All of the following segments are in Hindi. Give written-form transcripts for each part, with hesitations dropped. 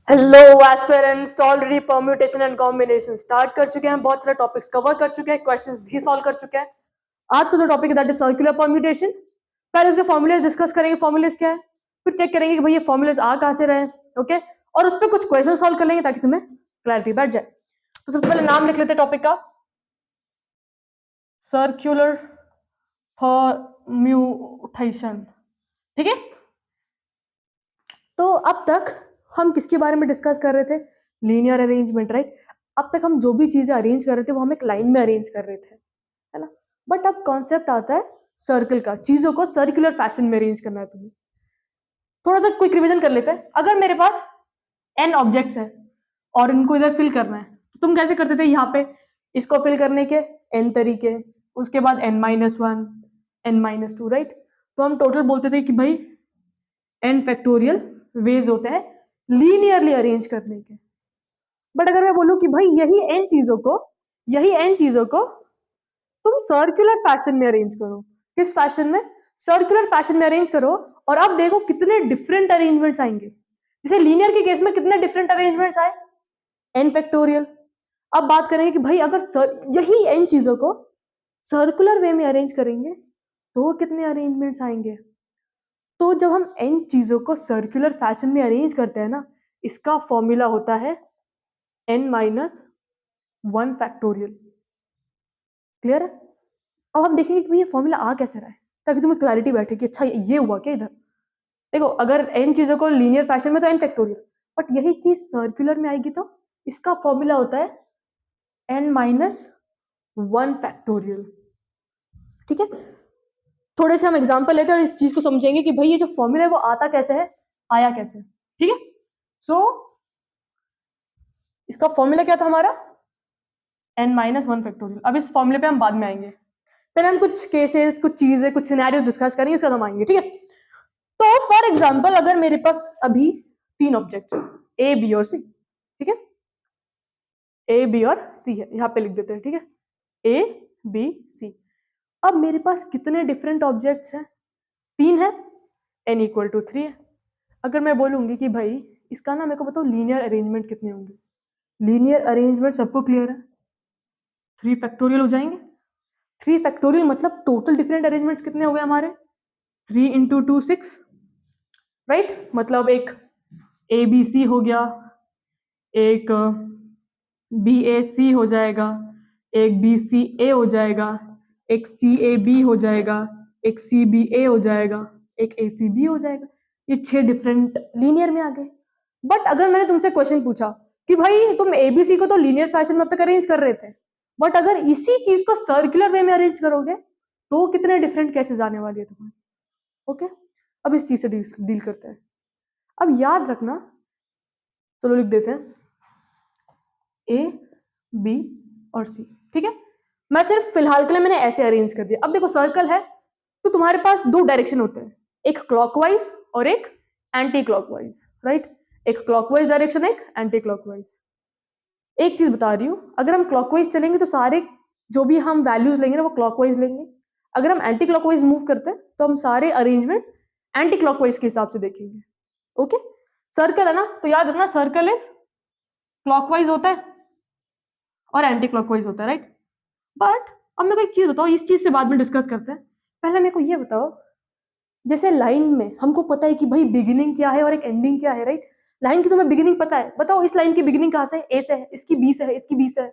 Hello aspirants, already permutation and combination start कर चुके हैं, बहुत सारे टॉपिक्स कवर कर चुके हैं, क्वेश्चंस भी सॉल्व कर चुके हैं। आज का जो टॉपिक है दैट इज सर्कुलर परम्यूटेशन। पहले उसके फॉर्मूलेज डिस्कस करेंगे, फॉर्मूलेज क्या है, फिर चेक करेंगे कि भाई ये फॉर्मूलेज आ कहां से रहे, ओके, और उस पर कुछ क्वेश्चन सॉल्व कर लेंगे ताकि तुम्हें क्लैरिटी बैठ जाए। तो सबसे पहले नाम लिख लेते हैं टॉपिक का, सर्कुलर परम्यूटेशन। ठीक है, तो अब तक हम किसके बारे में डिस्कस कर रहे थे? Linear arrangement, right. अब तक हम जो भी चीजें अरेंज कर रहे थे वो हम एक लाइन में अरेंज कर रहे थे, है ना। बट अब कॉन्सेप्ट आता है सर्कल का, चीजों को सर्कुलर फैशन में अरेंज करना है तुम्हें। थोड़ा सा क्विक रिवीजन कर लेते हैं। अगर मेरे पास n ऑब्जेक्ट्स है और इनको इधर फिल करना है, तो तुम कैसे करते थे? यहाँ पे इसको फिल करने के n तरीके, उसके बाद n-1, n-2, राइट। तो हम टोटल बोलते थे कि भाई n फैक्टोरियल वेज होते हैं लीनियरली अरेंज करने के। बट अगर मैं बोलूं कि भाई यही n चीजों को तुम सर्कुलर फैशन में अरेंज करो, किस फैशन में? सर्कुलर फैशन में अरेंज करो, और अब देखो कितने डिफरेंट अरेंजमेंट्स आएंगे। जैसे लीनियर के केस में कितने डिफरेंट अरेंजमेंट्स आए, n फैक्टोरियल। अब बात करेंगे कि भाई अगर यही n चीजों को सर्कुलर वे में अरेंज करेंगे तो कितने अरेंजमेंट्स आएंगे। तो जब हम n चीजों को सर्कुलर फैशन में अरेंज करते हैं ना, इसका फॉर्मूला होता है n-1 फैक्टोरियल। क्लियर है? अब हम देखेंगे कि ये फॉर्मूला आ कैसे रहा है, ताकि तुम्हें क्लैरिटी बैठे कि अच्छा ये हुआ क्या इधर। देखो, अगर n चीजों को लीनियर फैशन में तो n फैक्टोरियल, बट यही चीज सर्कुलर में आएगी तो इसका फॉर्मूला होता है n-1 फैक्टोरियल। ठीक है, थोड़े से हम एग्जांपल लेकर इस चीज को समझेंगे कि भाई ये जो फॉर्मूला है वो आता कैसे है, आया कैसे। ठीक है, सो इसका फॉर्मूला क्या था हमारा, n-1 फैक्टोरियल। अब इस फॉर्मूले पे हम बाद में आएंगे, पहले हम कुछ केसेस, कुछ चीजें, कुछ सिनेरियोस डिस्कस करेंगे, उसके बाद हम आएंगे। ठीक है, तो फॉर एग्जांपल अगर मेरे पास अभी 3 ऑब्जेक्ट ए, बी और सी, ठीक है, ए, बी और सी है, यहां पे लिख देते हैं। ठीक है, ए, बी, सी। अब मेरे पास कितने डिफरेंट ऑब्जेक्ट्स हैं? 3 है, n इक्वल टू 3 है। अगर मैं बोलूंगी कि भाई इसका ना मेरे को बताओ लीनियर अरेंजमेंट कितने होंगे, लीनियर अरेंजमेंट सबको क्लियर है, 3 फैक्टोरियल हो जाएंगे। 3 फैक्टोरियल मतलब टोटल डिफरेंट अरेंजमेंट्स कितने हो गए हमारे? 3 इंटू 2 6, राइट। मतलब एक ए बी सी हो गया, एक बी ए सी हो जाएगा, एक बी सी ए हो जाएगा, एक सी ए बी हो जाएगा, एक सी बी ए हो जाएगा, एक ए सी बी हो जाएगा। ये 6 डिफरेंट लीनियर में आ गए। बट अगर मैंने तुमसे क्वेश्चन पूछा कि भाई तुम एबीसी को तो लीनियर फैशन में अब तक अरेंज कर रहे थे, बट अगर इसी चीज को सर्कुलर वे में अरेंज करोगे तो कितने डिफरेंट केसेस आने वाली है तुम्हें। ओके, अब इस चीज से डील करते हैं। अब याद रखना, चलो लिख देते हैं ए, बी और सी। ठीक है, मैं सिर्फ फिलहाल के लिए मैंने ऐसे अरेंज कर दिया। अब देखो सर्कल है तो तुम्हारे पास 2 डायरेक्शन होते हैं, एक क्लॉकवाइज और एक एंटी क्लॉकवाइज, राइट। एक क्लॉकवाइज डायरेक्शन, एक एंटी क्लॉकवाइज। एक चीज बता रही हूं, अगर हम क्लॉकवाइज चलेंगे तो सारे जो भी हम वैल्यूज लेंगे ना वो क्लॉकवाइज लेंगे। अगर हम एंटी क्लॉकवाइज मूव करते हैं तो हम सारे अरेंजमेंट्स एंटी क्लॉकवाइज के हिसाब से देखेंगे। ओके, सर्कल है ना, तो याद रखना सर्कल इज क्लॉकवाइज होता है और एंटी क्लॉकवाइज होता है, राइट। बट अब मेरे को एक चीज बताओ, इस चीज से बाद में डिस्कस करते हैं। पहले मेरे को ये बताओ, जैसे लाइन में हमको पता है कि भाई बिगिनिंग क्या है और एक एंडिंग क्या है, राइट। लाइन की तुम्हें बिगिनिंग पता है, बताओ इस लाइन की बिगिनिंग कहां से है? ए से है, इसकी बी से है, इसकी बी से है।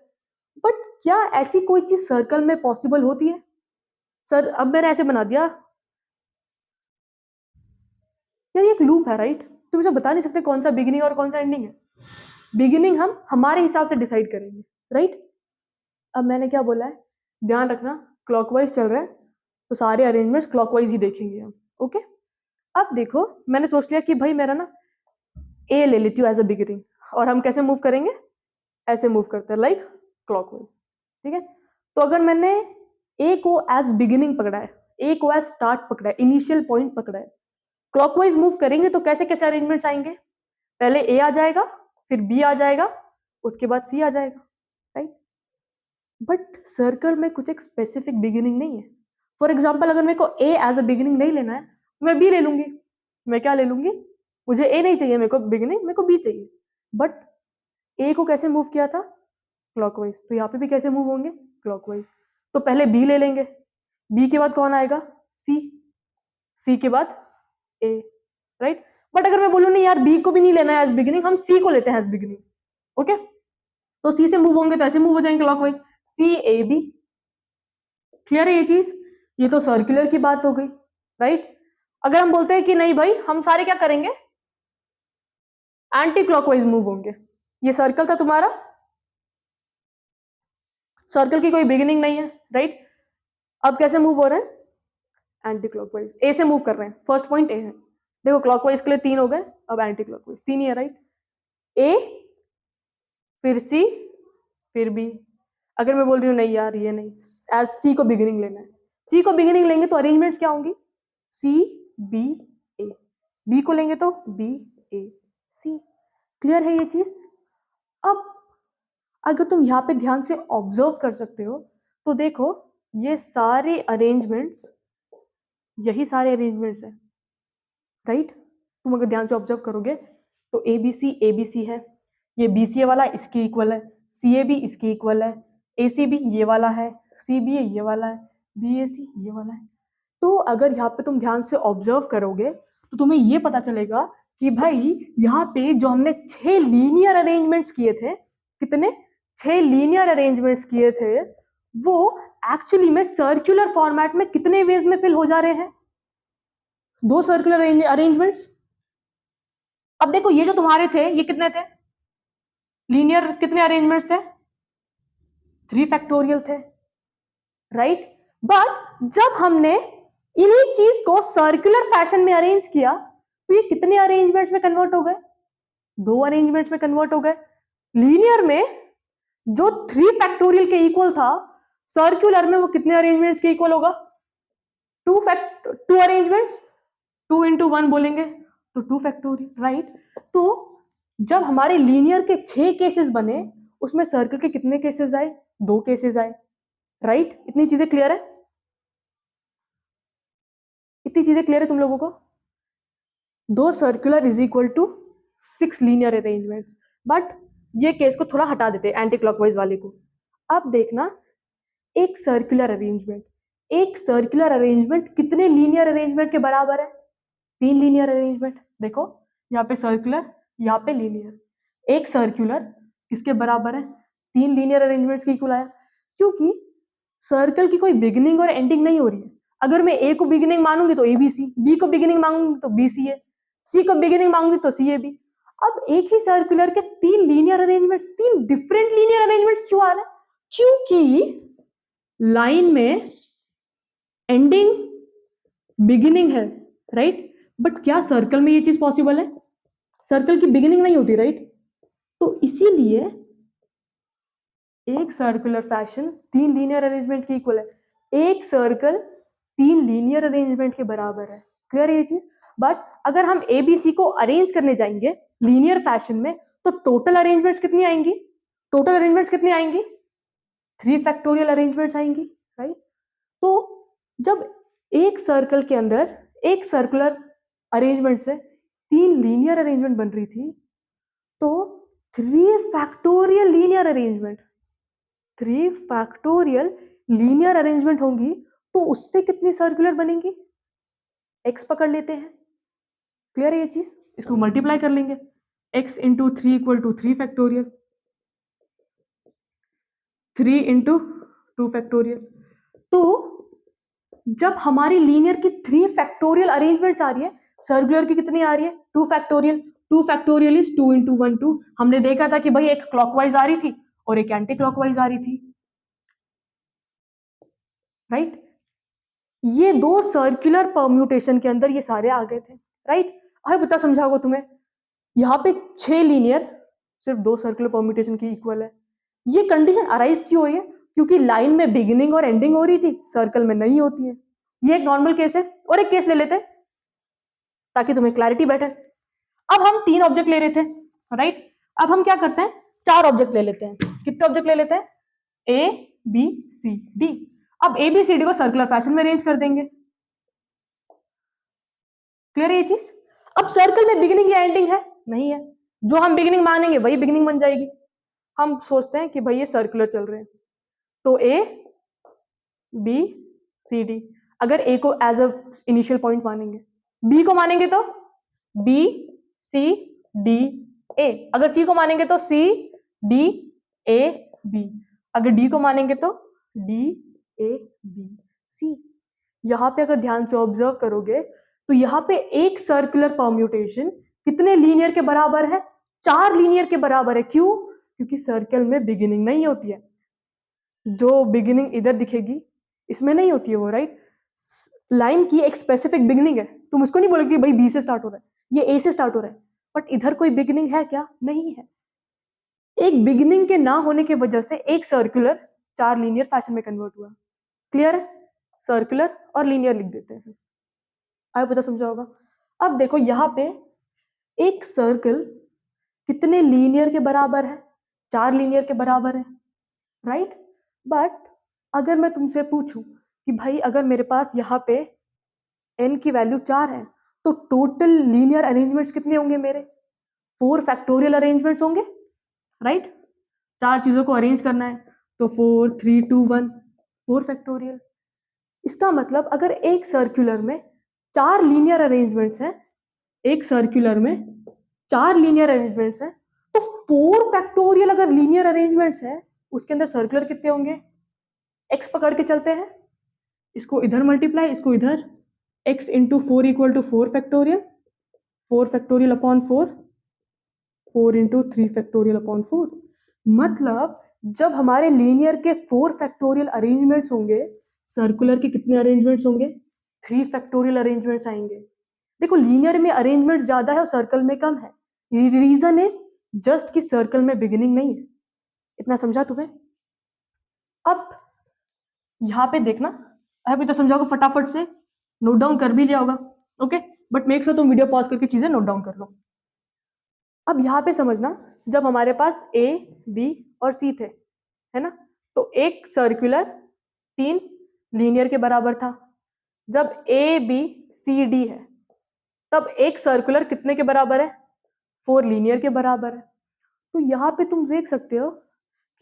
बट क्या ऐसी कोई चीज सर्कल में पॉसिबल होती है? सर अब मैंने ऐसे बना दिया यार, ये एक लूप है, राइट। तुम इसे बता नहीं सकते कौन सा बिगिनिंग और कौन सा एंडिंग है। बिगिनिंग हम हमारे हिसाब से डिसाइड करेंगे, राइट। अब मैंने क्या बोला है, ध्यान रखना, क्लॉकवाइज चल रहा है तो सारे अरेंजमेंट्स क्लॉकवाइज ही देखेंगे हम। ओके, अब देखो मैंने सोच लिया कि भाई मेरा ना ए ले लेती हूँ एज अ बिगिनिंग, और हम कैसे मूव करेंगे, ऐसे मूव करते हैं लाइक क्लॉकवाइज। ठीक है, तो अगर मैंने ए को एज बिगिनिंग पकड़ा है, ए को एज स्टार्ट पकड़ा है, इनिशियल पॉइंट पकड़ा है, क्लॉकवाइज मूव करेंगे तो कैसे कैसे अरेंजमेंट्स आएंगे? पहले ए आ जाएगा, फिर बी आ जाएगा, उसके बाद सी आ जाएगा, राइट। बट सर्कल में कुछ एक स्पेसिफिक बिगिनिंग नहीं है। फॉर एग्जाम्पल अगर मेरे को ए एज अ बिगिनिंग नहीं लेना है, मैं बी ले लूंगी। मैं क्या ले लूंगी, मुझे ए नहीं चाहिए, मेरे को बिगिनिंग, मेरे को बी चाहिए। बट ए को कैसे मूव किया था? क्लॉकवाइज। तो यहाँ पे भी कैसे मूव होंगे? क्लॉकवाइज। तो पहले बी ले लेंगे, बी के बाद कौन आएगा? सी, सी के बाद ए, राइट। बट अगर मैं बोलूं नहीं यार बी को भी नहीं लेना है एज बिगिनिंग, हम सी को लेते हैं एज बिगिनिंग, ओके। तो सी से मूव होंगे तो ऐसे मूव हो जाएंगे clockwise, C A B. Clear है ये चीज? ये तो सर्कुलर की बात हो गई, राइट। अगर हम बोलते हैं कि नहीं भाई हम सारे क्या करेंगे? एंटी क्लॉकवाइज मूव होंगे। ये सर्कल था तुम्हारा, सर्कल की कोई बिगिनिंग नहीं है, राइट। अब कैसे मूव हो रहे हैं? Anti clockwise. ए से मूव कर रहे हैं, फर्स्ट पॉइंट ए है। देखो क्लॉकवाइज के लिए 3 हो गए, अब एंटी क्लॉकवाइज 3 ही है, राइट। ए, फिर सी, फिर बी। अगर मैं बोल रही हूँ नहीं यार ये नहीं, एज सी को बिगिनिंग लेना है, सी को बिगिनिंग लेंगे तो अरेंजमेंट्स क्या होंगी? सी बी ए, बी को लेंगे तो बी ए सी। क्लियर है ये चीज? अब अगर तुम यहाँ पे ध्यान से ऑब्जर्व कर सकते हो तो देखो ये सारे अरेंजमेंट्स, यही सारे अरेंजमेंट्स हैं, राइट। तुम अगर ध्यान से ऑब्जर्व करोगे तो ए बी सी है, ये बी सी ए वाला इसके इक्वल है, सी ए भी इसके इक्वल है, ए सी भी ये वाला है, सी बी ए ये वाला है, बी ए सी ये वाला है। तो अगर यहाँ पे तुम ध्यान से ऑब्जर्व करोगे तो तुम्हें ये पता चलेगा कि भाई यहाँ पे जो हमने 6 लीनियर अरेंजमेंट्स किए थे, कितने? 6 लीनियर अरेंजमेंट्स किए थे, वो एक्चुअली में सर्कुलर फॉर्मेट में कितने वेज में फिल हो जा रहे हैं? 2 सर्कुलर अरेंजमेंट्स। अब देखो ये जो तुम्हारे थे ये कितने थे? लीनियर कितने अरेंजमेंट्स थे? 3 फैक्टोरियल थे, राइट। बट जब हमने इन्हीं चीज को सर्कुलर फैशन में अरेंज किया तो ये कितने अरेंजमेंट्स में कन्वर्ट हो गए? 2 अरेंजमेंट्स में कन्वर्ट हो गए। लीनियर में जो 3 फैक्टोरियल के इक्वल था, सर्कुलर में वो कितने अरेंजमेंट्स के इक्वल होगा? 2 अरेंजमेंट्स, 2 into 1 बोलेंगे तो 2 फैक्टोरियल, राइट। तो जब हमारे लीनियर के 6 केसेस बने उसमें सर्कल के कितने केसेस आए? 2 केसेस आए, राइट। इतनी चीजें क्लियर है? इतनी चीजें क्लियर है तुम लोगों को? 2 circular is equal to 6 linear arrangements. But ये केस को थोड़ा हटा देते हैं एंटी क्लॉकवाइज वाले को। अब देखना एक सर्कुलर अरेंजमेंट, एक सर्कुलर अरेंजमेंट कितने लीनियर अरेंजमेंट के बराबर है? 3 लीनियर अरेंजमेंट। देखो यहाँ पे सर्कुलर, यहाँ पे लीनियर। एक सर्कुलर किसके बराबर है? 3 लीनियर अरेंजमेंट्स के इक्वल आया, क्योंकि सर्कल की कोई बिगिनिंग और एंडिंग नहीं हो रही है। अगर मैं ए को बिगिनिंग मानूंगी तो ए बी सी, बी को बिगिनिंग मांगूंगी तो बी सी ए, सी को बिगिनिंग मांगूंगी तो सी ए बी। अब एक ही सर्कुलर के 3 linear arrangements, 3 different linear arrangements क्यों आ रहे हैं? क्योंकि लाइन में एंडिंग बिगिनिंग है, राइट। बट क्या सर्कल में ये चीज पॉसिबल है? सर्कल की बिगिनिंग नहीं होती, राइट। तो इसीलिए एक सर्कुलर फैशन 3 लीनियर अरेंजमेंट के इक्वल है, एक सर्कल 3 लीनियर अरेंजमेंट के बराबर है। क्लियर है ये चीज? बट अगर हम एबीसी को अरेंज करने जाएंगे लीनियर फैशन में तो टोटल अरेंजमेंट्स कितनी आएंगी? टोटल अरेंजमेंट्स कितनी आएंगी? 3 फैक्टोरियल अरेंजमेंट्स आएंगी, राइट। तो जब एक सर्कल के अंदर एक सर्कुलर अरेंजमेंट से 3 लीनियर अरेंजमेंट बन रही थी तो 3 factorial linear arrangement, 3 factorial linear arrangement होंगी तो उससे कितनी सर्कुलर बनेंगी? x पकड़ लेते हैं। क्लियर है ये चीज? इसको मल्टीप्लाई कर लेंगे, x into 3 equal to 3 factorial, 3 into 2 factorial. तो जब हमारी लीनियर की 3 फैक्टोरियल अरेंजमेंट्स आ रही है, सर्कुलर की कितनी आ रही है? 2 फैक्टोरियल। 2 factorial is 2 into 1 2। हमने देखा था कि भाई एक क्लॉकवाइज आ रही थी और एक एंटी क्लॉकवाइज आ रही थी, राइट। ये 2 सर्कुलर परम्यूटेशन के अंदर ये सारे आ गए थे, राइट। अरे बता समझाओगे तुम्हें, यहाँ पे 6 लीनियर सिर्फ 2 सर्कुलर परम्यूटेशन की इक्वल है। ये कंडीशन अराइज क्यों हो रही है? क्योंकि लाइन में बिगिनिंग और एंडिंग हो रही थी, सर्कल में नहीं होती है। ये एक नॉर्मल केस है। और एक केस ले लेते हैं ताकि तुम्हें क्लैरिटी बैठे। अब हम 3 ऑब्जेक्ट ले रहे थे, राइट। अब हम क्या करते हैं, 4 ऑब्जेक्ट ले लेते हैं। कितने ऑब्जेक्ट ले लेते हैं? A B C D. अब ए बी सी डी को सर्कुलर फैशन में अरेंज कर देंगे। क्लियर है ये चीज? अब सर्कल में बिगिनिंग या एंडिंग है? नहीं है। जो हम बिगिनिंग मानेंगे वही बिगिनिंग बन जाएगी। हम सोचते हैं कि भाई ये सर्कुलर चल रहे हैं, तो ए बी सी डी, अगर ए को एज अ इनिशियल पॉइंट मानेंगे, बी को मानेंगे तो बी सी डी ए, अगर सी को मानेंगे तो सी डी ए बी, अगर डी को मानेंगे तो डी ए बी सी। यहाँ पे अगर ध्यान से ऑब्जर्व करोगे तो यहाँ पे एक सर्कुलर परम्यूटेशन कितने लीनियर के बराबर है? 4 लीनियर के बराबर है। क्यों? क्योंकि सर्कल में बिगिनिंग नहीं होती है, जो बिगिनिंग इधर दिखेगी इसमें नहीं होती है वो, राइट? लाइन की एक स्पेसिफिक बिगिनिंग है, तुम उसको नहीं बोलोगे भाई बी से स्टार्ट हो रहा है, ये ए से स्टार्ट हो रहा है, बट इधर कोई बिगिनिंग है क्या? नहीं है। एक बिगिनिंग के ना होने की वजह से एक सर्कुलर 4 लीनियर फैशन में कन्वर्ट हुआ। क्लियर है? सर्कुलर और लीनियर लिख देते हैं, आगे पता समझा होगा। अब देखो यहाँ पे एक सर्कल कितने लीनियर के बराबर है? 4 लीनियर के बराबर है, राइट? बट अगर मैं तुमसे पूछूं कि भाई अगर मेरे पास यहाँ पे n की वैल्यू 4 है तो टोटल लीनियर अरेंजमेंट्स कितने होंगे मेरे? 4 फैक्टोरियल अरेंजमेंट्स होंगे, राइट? 4 चीजों को अरेंज करना है तो 4 3 2 1 4 फैक्टोरियल। इसका मतलब अगर एक सर्कुलर में 4 लीनियर अरेंजमेंट्स हैं, एक सर्कुलर में 4 लीनियर अरेंजमेंट्स हैं, तो 4 फैक्टोरियल अगर लीनियर अरेंजमेंट्स है उसके अंदर सर्कुलर कितने होंगे? x पकड़ के चलते हैं, इसको इधर मल्टीप्लाई, इसको इधर, x into 4 equal to 4 factorial, 4 factorial upon 4, 4 into 3 factorial upon 4। मतलब जब हमारे लीनियर के 4 फैक्टोरियल अरेंजमेंट्स होंगे, सर्कुलर के कितने अरेंजमेंट्स होंगे? 3 फैक्टोरियल अरेंजमेंट्स आएंगे। देखो लीनियर में अरेंजमेंट्स ज्यादा है और सर्कल में कम है, रीजन इज जस्ट कि सर्कल में बिगिनिंग नहीं है। इतना समझा तुम्हें? अब यहाँ पे देखना, अभी तो समझाओगे फटाफट से, नोट डाउन कर भी लिया होगा, ओके? बट मेक श्योर तुम वीडियो पॉज करके चीजें नोट डाउन कर लो। अब यहाँ पे समझना, जब हमारे पास ए बी और सी थे, है ना, तो एक सर्कुलर 3 लीनियर के बराबर था। जब ए बी सी डी है तब एक सर्कुलर कितने के बराबर है? 4 लीनियर के बराबर है। तो यहाँ पे तुम देख सकते हो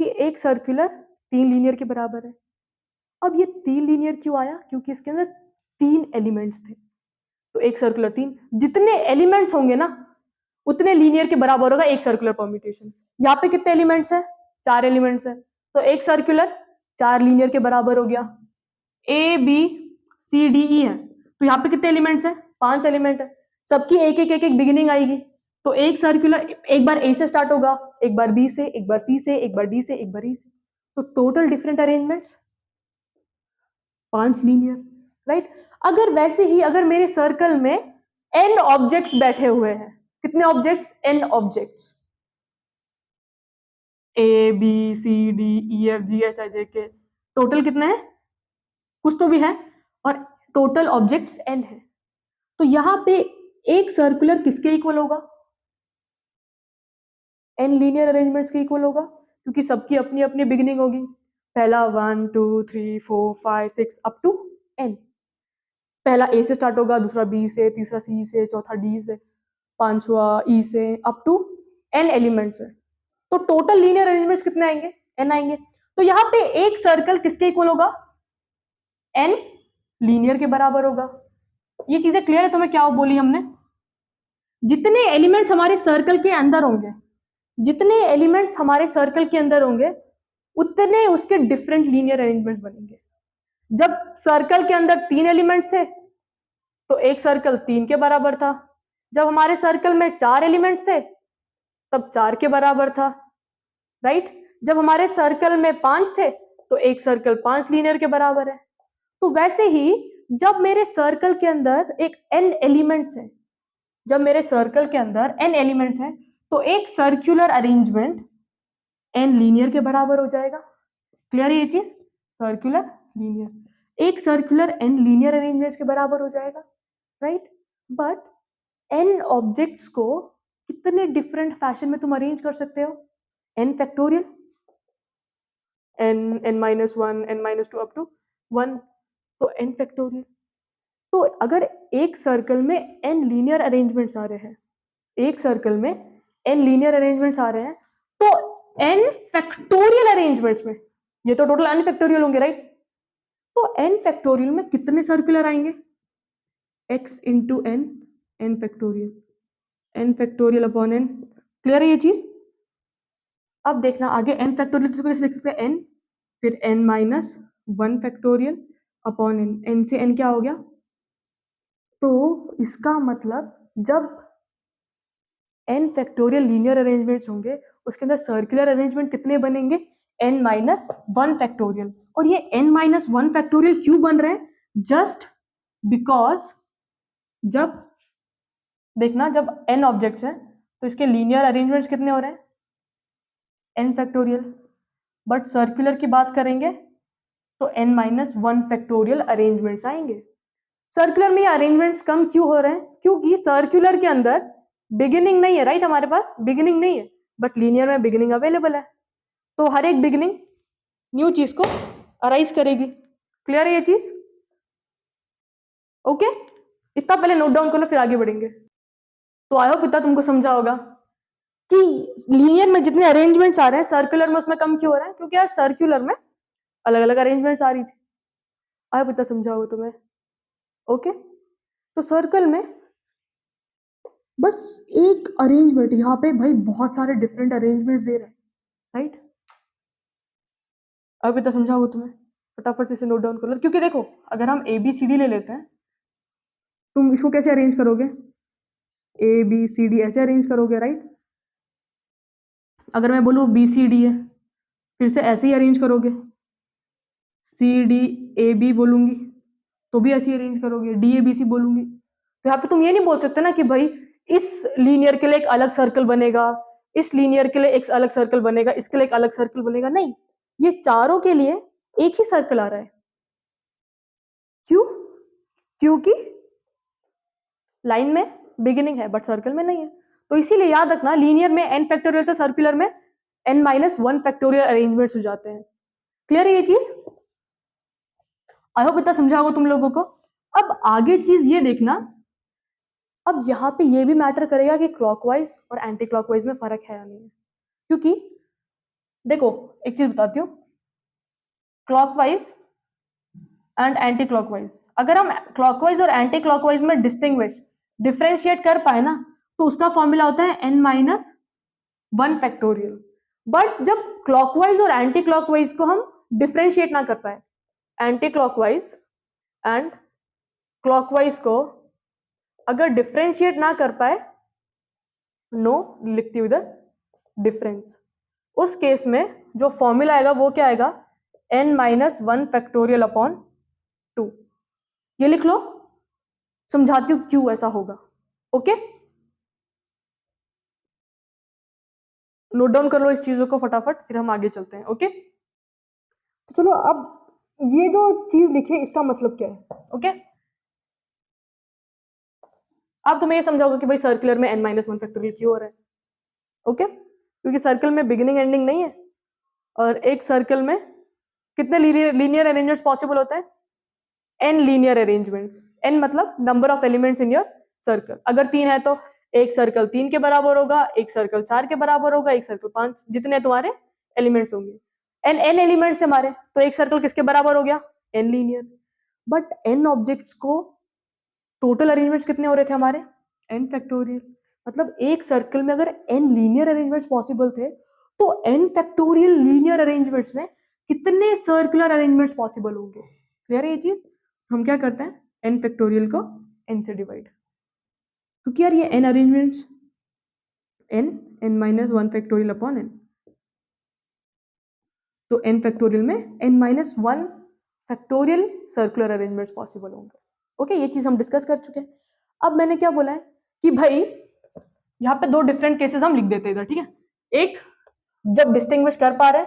कि एक सर्कुलर 3 लीनियर के बराबर है। अब ये 3 लीनियर क्यों आया? क्योंकि इसके अंदर 3 एलिमेंट्स थे, तो एक सर्कुलर 3, जितने एलिमेंट्स होंगे ना उतने लीनियर के बराबर होगा एक सर्कुलर परम्यूटेशन। यहाँ पे कितने एलिमेंट्स है? 4 एलिमेंट्स है, तो एक सर्कुलर 4 लीनियर के बराबर हो गया। ए बी सी डी ई है, तो यहाँ पे कितने एलिमेंट्स है? 5 एलिमेंट है, सबकी एक बिगिनिंग आएगी। तो एक सर्कुलर एक बार ए से स्टार्ट होगा, एक बार बी से, एक बार सी से, एक बार डी से, एक बार ई से, तो total different arrangements 5 linear, right? अगर वैसे ही अगर मेरे सर्कल में n ऑब्जेक्ट्स बैठे हुए हैं, कितने objects? n objects, A B C D E F G H I J K, total कितने हैं? कुछ तो भी है, और टोटल ऑब्जेक्ट्स n है। तो यहाँ पे एक सर्कुलर किसके इक्वल होगा? n लीनियर अरेंजमेंट्स के इक्वल होगा, क्योंकि सबकी अपनी अपनी बिगिनिंग होगी। पहला 1 2 3 4 5 6 अप टू n। पहला ए से स्टार्ट होगा, दूसरा बी से, तीसरा सी से, चौथा डी से, पांचवा ई से, अप टू n एलिमेंट्स है। तो टोटल लीनियर अरेंजमेंट्स कितने आएंगे? n आएंगे। तो यहाँ पे एक सर्कल किसके इक्वल होगा? n लीनियर के बराबर होगा। ये चीजें क्लियर है तुम्हें क्या बोली हमने? जितने एलिमेंट्स हमारे सर्कल के अंदर होंगे, जितने एलिमेंट्स हमारे सर्कल के अंदर होंगे उतने उसके डिफरेंट लीनियर अरेंजमेंट्स बनेंगे। जब सर्कल के अंदर 3 एलिमेंट्स थे तो एक सर्कल 3 के बराबर था। जब हमारे सर्कल में 4 एलिमेंट्स थे तब 4 के बराबर था, राइट? जब हमारे सर्कल में 5 थे तो एक सर्कल 5 लीनियर के बराबर है। तो वैसे ही जब मेरे सर्कल के अंदर एक n एलिमेंट्स है, जब मेरे सर्कल के अंदर n एलिमेंट्स हैं तो एक सर्कुलर अरेंजमेंट n लीनियर के बराबर हो जाएगा। क्लियर है ये चीज? सर्कुलर लीनियर, एक सर्कुलर n लीनियर अरेंजमेंट्स के बराबर हो जाएगा, राइट? बट n ऑब्जेक्ट्स को कितने डिफरेंट फैशन में तुम अरेंज कर सकते हो? n factorial, n minus 1 n minus 2 up to 1, तो n फैक्टोरियल। तो अगर एक सर्कल में n लीनियर अरेंजमेंट्स आ रहे हैं, एक सर्कल में n लीनियर अरेंजमेंट्स आ रहे हैं, तो n फैक्टोरियल अरेंजमेंट्स में, ये तो टोटल n फैक्टोरियल होंगे राइट, तो n फैक्टोरियल में कितने सर्कुलर आएंगे? x into n factorial upon n। Clear है ये चीज? अब देखना आगे n फैक्टोरियल तो कैसे लिख सकते हैं, n फिर n minus 1 factorial upon n से n क्या हो गया? तो इसका मतलब जब n फैक्टोरियल लीनियर अरेंजमेंट्स होंगे उसके अंदर सर्कुलर अरेंजमेंट कितने बनेंगे? n minus 1 factorial. और ये n माइनस 1 फैक्टोरियल क्यों बन रहे हैं? जस्ट बिकॉज जब देखना जब n ऑब्जेक्ट्स हैं तो इसके लीनियर अरेंजमेंट्स कितने हो रहे हैं? n factorial. बट सर्कुलर की बात करेंगे तो n माइनस 1 फैक्टोरियल अरेंजमेंट्स आएंगे। सर्कुलर में ये अरेंजमेंट्स कम क्यों हो रहे हैं? क्योंकि सर्कुलर के अंदर बिगिनिंग नहीं है राइट, हमारे पास बिगिनिंग नहीं है, बट लीनियर में बिगिनिंग अवेलेबल है, तो हर एक बिगिनिंग न्यू चीज को अराइज करेगी। क्लियर है ये चीज? ओके, इतना पहले नोट डाउन कर लो फिर आगे बढ़ेंगे। तो आई होप इतना तुमको समझा होगा कि लीनियर में जितने अरेंजमेंट्स आ रहे हैं सर्कुलर में उसमें कम क्यों हो रहा है, क्योंकि यार सर्कुलर में अलग अलग अरेंजमेंट्स आ रही थी। आई होप इतना समझा होगा तुम्हें। ओके, तो सर्कल में बस एक अरेंजमेंट, यहाँ पे भाई बहुत सारे डिफरेंट अरेंजमेंट्स दे रहे हैं राइट। अब इतना समझा होगा तुम्हें, फटाफट से इसे नोट डाउन कर लो, क्योंकि देखो अगर हम ए बी सी डी ले लेते हैं, तुम इसको कैसे अरेंज करोगे? ए बी सी डी ऐसे अरेंज करोगे राइट। अगर मैं बोलूँ बी सी डी है, फिर से ऐसे ही अरेंज करोगे। सी डी ए बी बोलूंगी तो भी ऐसे ही अरेंज करोगे। डी ए बी सी बोलूंगी तो यहाँ पे तुम ये नहीं बोल सकते ना कि भाई इस लीनियर के लिए एक अलग सर्कल बनेगा, इस लीनियर के लिए एक अलग सर्कल बनेगा, इसके लिए एक अलग सर्कल बनेगा। नहीं, ये चारों के लिए एक ही सर्कल आ रहा है। क्यों? क्योंकि लाइन में बिगिनिंग है बट सर्कल में नहीं है। तो इसीलिए याद रखना लीनियर में n फैक्टोरियल तो सर्कुलर में n माइनस 1 फैक्टोरियल अरेंजमेंट्स हो जाते हैं। क्लियर है ये चीज? आई होप इतना समझा होगा तुम लोगों को। अब आगे चीज ये देखना, अब यहाँ पे ये भी मैटर करेगा कि क्लॉकवाइज और एंटी क्लॉकवाइज में फर्क है या नहीं है। क्योंकि देखो एक चीज बताती हूँ, क्लॉकवाइज एंड एंटी क्लॉकवाइज, अगर हम क्लॉकवाइज और एंटी क्लॉकवाइज में डिफरेंशिएट कर पाए ना, तो उसका फॉर्मूला होता है n माइनस 1 फैक्टोरियल। बट जब क्लॉकवाइज और एंटी क्लॉकवाइज को हम डिफरेंशिएट ना कर पाए, एंटी क्लॉकवाइज एंड क्लॉकवाइज को अगर डिफरेंशिएट ना कर पाए, नो लिखती हूँ इधर डिफरेंस, उस केस में जो फॉर्मूला आएगा वो क्या आएगा? n minus 1 factorial upon 2। ये लिख लो, समझाती हूँ क्यों ऐसा होगा। ओके, नोट डाउन कर लो इस चीजों को फटाफट, फिर हम आगे चलते हैं। ओके, तो चलो अब ये जो चीज लिखी है इसका मतलब क्या है? ओके, अब तुम्हें ये समझाओगे कि भाई सर्कुलर में n माइनस 1 फैक्टोरियल क्यों हो रहा है। ओके, क्योंकि सर्कल में बिगिनिंग एंडिंग नहीं है, और एक सर्कल में कितने लीनियर अरेंजमेंट्स पॉसिबल होते हैं? n linear arrangements. n मतलब number of elements in your circle. अगर 3 है तो एक सर्कल 3 के बराबर होगा, एक सर्कल 4 के बराबर होगा, एक सर्कल 5, जितने तुम्हारे एलिमेंट्स होंगे। n एलिमेंट्स हमारे, तो एक सर्कल किसके बराबर हो गया? n linear. But n objects को टोटल अरेंजमेंट्स कितने हो रहे थे हमारे? n factorial. मतलब एक सर्कल में अगर n लीनियर अरेंजमेंट्स पॉसिबल थे, तो n फैक्टोरियल लीनियर अरेंजमेंट्स में कितने सर्कुलर अरेंजमेंट्स पॉसिबल होंगे। क्लियर है ये चीज? हम क्या करते हैं, n फैक्टोरियल को n से डिवाइड, क्योंकि यार ये n arrangements n minus 1 factorial upon n, तो n फैक्टोरियल में n minus 1 factorial circular arrangements possible होंगे। ओके, ये चीज हम डिस्कस कर चुके हैं। अब मैंने क्या बोला है कि भाई यहाँ पे दो डिफरेंट केसेस हम लिख देते हैं इधर, ठीक है? एक जब डिस्टिंग्विश कर पा रहे,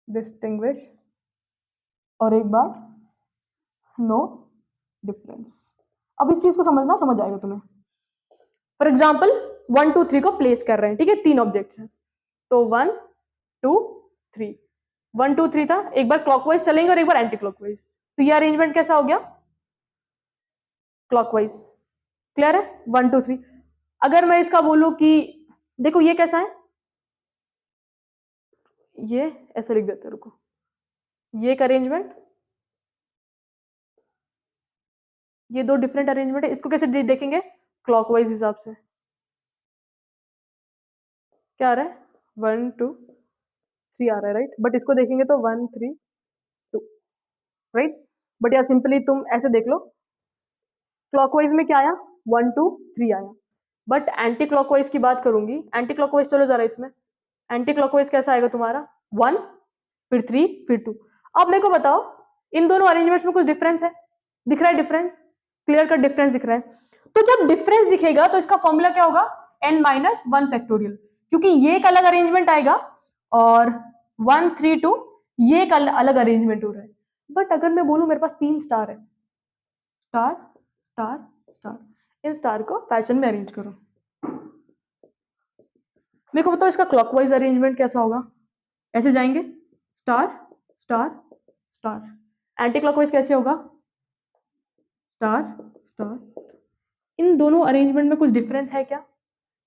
डिस्टिंग्विश, और एक बार नो डिफरेंस। अब इस चीज को समझना, समझ आएगा तुम्हें। फॉर एग्जाम्पल 1 2 3 को प्लेस कर रहे हैं, ठीक है? 3 ऑब्जेक्ट्स हैं, तो 1 2 3, 1 2 3 था, एक बार क्लॉकवाइज चलेंगे और एक बार एंटी क्लॉकवाइज, तो ये अरेंजमेंट कैसा हो गया? क्लॉकवाइज। क्लियर है? 1 2 3। अगर मैं इसका बोलूं कि देखो ये कैसा है, ये ऐसे लिख देते हैं, रुको, ये एक अरेंजमेंट, ये दो डिफरेंट अरेंजमेंट है, इसको कैसे देखेंगे, क्लॉकवाइज हिसाब से। क्या आ रहा है, 1 2 3 आ रहा है, राइट, बट इसको देखेंगे तो 1 3 2, राइट, बट या सिंपली तुम ऐसे देख लो, क्लॉकवाइज में क्या आया, 1 2 3 आया, बट एंटी क्लॉकवाइज की बात करूंगी, एंटी क्लॉकवाइज चलो जरा इसमें, एंटी क्लॉकवाइज कैसा आएगा तुम्हारा, 1 फिर 3 फिर 2। अब मेरे को बताओ, इन दोनों अरेंजमेंट्स में कुछ डिफरेंस है, दिख रहा है डिफरेंस, क्लियर कट डिफरेंस दिख रहा है। तो जब डिफरेंस दिखेगा तो इसका फॉर्मूला क्या होगा, n माइनस 1 फैक्टोरियल, क्योंकि ये एक अलग अरेंजमेंट आएगा और 1 3 2 ये एक अलग अरेंजमेंट हो रहा है। बट अगर मैं बोलूं मेरे पास 3 स्टार है, star star star, in star को फैशन में अरेंज करो, मेरे को बताओ इसका क्लॉकवाइज अरेंजमेंट कैसा होगा, ऐसे जाएंगे, star star star, anti clockwise कैसे होगा, स्टार स्टार। इन दोनों अरेंजमेंट में कुछ डिफरेंस है क्या,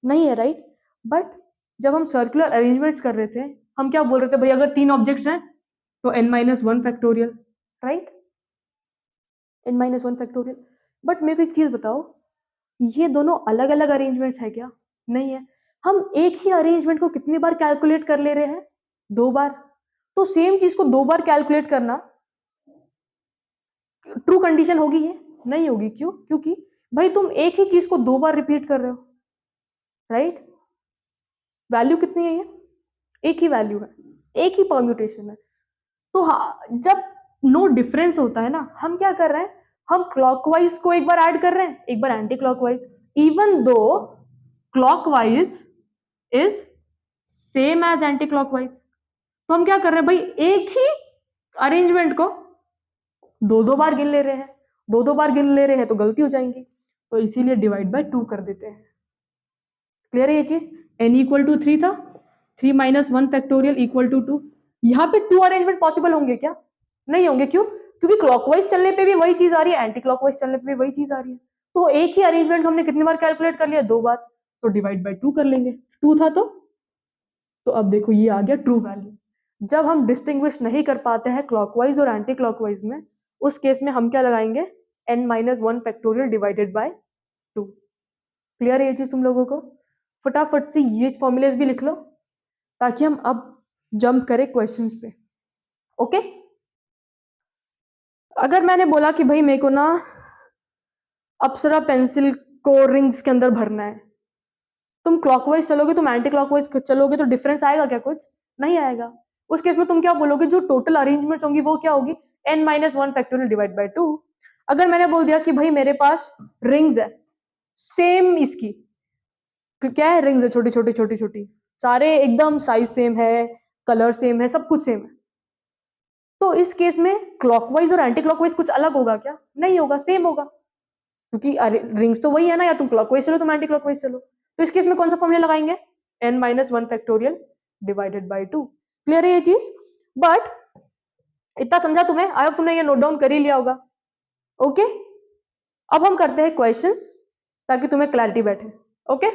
नहीं है, राइट, बट जब हम सर्कुलर अरेंजमेंट्स कर रहे थे, हम क्या बोल रहे थे भाई, अगर 3 ऑब्जेक्ट्स हैं तो n minus 1 factorial, right, n minus 1 factorial. But मेरे को एक चीज बताओ, ये दोनों अलग अलग अरेंजमेंट्स है क्या, नहीं है, हम एक ही अरेंजमेंट को कितनी बार कैलकुलेट कर ले रहे हैं, 2 बार, तो सेम चीज को 2 बार कैलकुलेट करना ट्रू कंडीशन होगी, ये नहीं होगी, क्यों, क्योंकि भाई तुम एक ही चीज को 2 बार रिपीट कर रहे हो, राइट, वैल्यू कितनी है, ये एक ही वैल्यू है, एक ही परम्यूटेशन है। तो हाँ, जब नो डिफरेंस होता है ना, हम क्या कर रहे हैं, हम क्लॉकवाइज को एक बार ऐड कर रहे हैं, एक बार anti clockwise, even though clockwise is same as anti clockwise. तो हम क्या कर रहे हैं भाई, एक ही अरेंजमेंट को 2 बार गिन ले रहे हैं, 2 बार गिन ले रहे हैं तो गलती हो जाएंगी, तो इसीलिए डिवाइड बाय 2 कर देते हैं। क्लियर है ये चीज, n इक्वल टू 3 था, 3 माइनस 1 फैक्टोरियल इक्वल टू 2। यहाँ पे 2 अरेंजमेंट पॉसिबल होंगे क्या, नहीं होंगे, क्यों, क्योंकि क्लॉकवाइज चलने पे भी वही चीज आ रही है, एंटी क्लॉकवाइज चलने पे भी वही चीज आ रही है, तो एक ही अरेंजमेंट हमने कितनी बार कैलकुलेट कर लिया, 2 बार, तो डिवाइड बाय 2 कर लेंगे, 2 था तो अब देखो ये आ गया ट्रू वैल्यू। जब हम डिस्टिंग्विश नहीं कर पाते हैं क्लॉकवाइज और एंटी क्लॉकवाइज में, उस केस में हम क्या लगाएंगे, n minus 1 factorial divided by 2। Clear है ये चीज तुम लोगों को, फटाफट से ये फॉर्मूलेज भी लिख लो ताकि हम अब जंप करें क्वेश्चंस पे, ओके। अगर मैंने बोला कि भाई मेरे को ना अप्सरा पेंसिल को रिंग्स के अंदर भरना है, तुम क्लॉकवाइज चलोगे, तुम एंटी क्लॉकवाइज चलोगे तो डिफरेंस आएगा क्या, कुछ नहीं आएगा। उस केस में तुम क्या बोलोगे, जो टोटल अरेंजमेंट्स होंगी वो क्या होगी, n minus 1 factorial divide by 2। अगर मैंने बोल दिया कि भाई मेरे पास रिंग्स है, सेम इसकी क्या है, रिंग्स है, छोटी छोटी छोटी छोटी, सारे एकदम साइज सेम है, कलर सेम है, सब कुछ सेम है, तो इस केस में क्लॉकवाइज और एंटी क्लॉकवाइज कुछ अलग होगा क्या, नहीं होगा, सेम होगा, क्योंकि रिंग्स तो वही है ना, या तुम क्लॉकवाइज चलो तुम एंटी क्लॉकवाइज चलो, तो इस केस में कौन सा फॉर्मूला लगाएंगे, n minus 1 factorial divided by 2। Clear है ये चीज, बट इतना समझा तुम्हें, आई होप तुमने ये नोट डाउन कर ही लिया होगा, ओके। अब हम करते हैं क्वेश्चंस ताकि तुम्हें क्लैरिटी बैठे, ओके।